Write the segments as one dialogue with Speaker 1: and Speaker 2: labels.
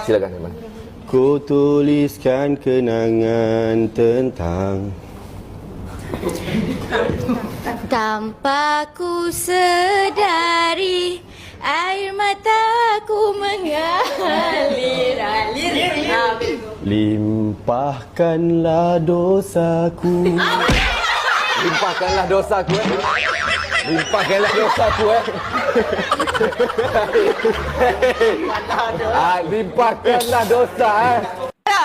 Speaker 1: Silakan Aiman.
Speaker 2: Ku tuliskan kenangan tentang
Speaker 3: Tanpa ku sedari air mataku mengalir.
Speaker 2: limpahkanlah dosaku.
Speaker 1: Limpahkanlah dosaku. Limpahkanlah dosaku. Limpahkanlah dosa.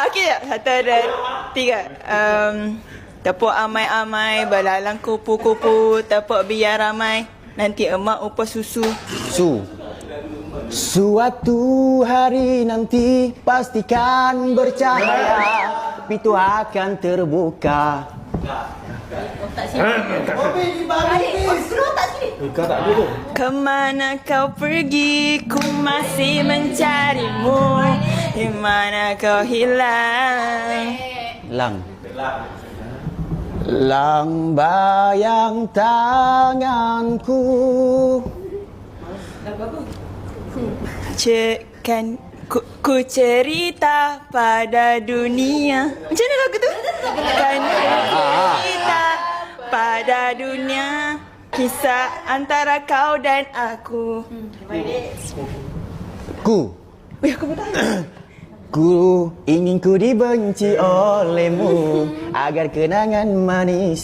Speaker 4: Okey, 1, 2, 3. Tepuk amai-amai, belalang kupu-kupu, tepuk biar ramai. Nanti emak upah susu.
Speaker 2: Suatu hari nanti pastikan bercahaya, pintu akan terbuka.
Speaker 4: Kemana kau pergi, ku masih mencarimu. Di mana kau hilang?
Speaker 2: Lambayang tanganku.
Speaker 4: Kan ku cerita pada dunia. Macam mana lagu tu? Kan cerita pada dunia, kisah antara kau dan aku.
Speaker 2: Ku ingin ku dibenci olehmu agar kenangan manis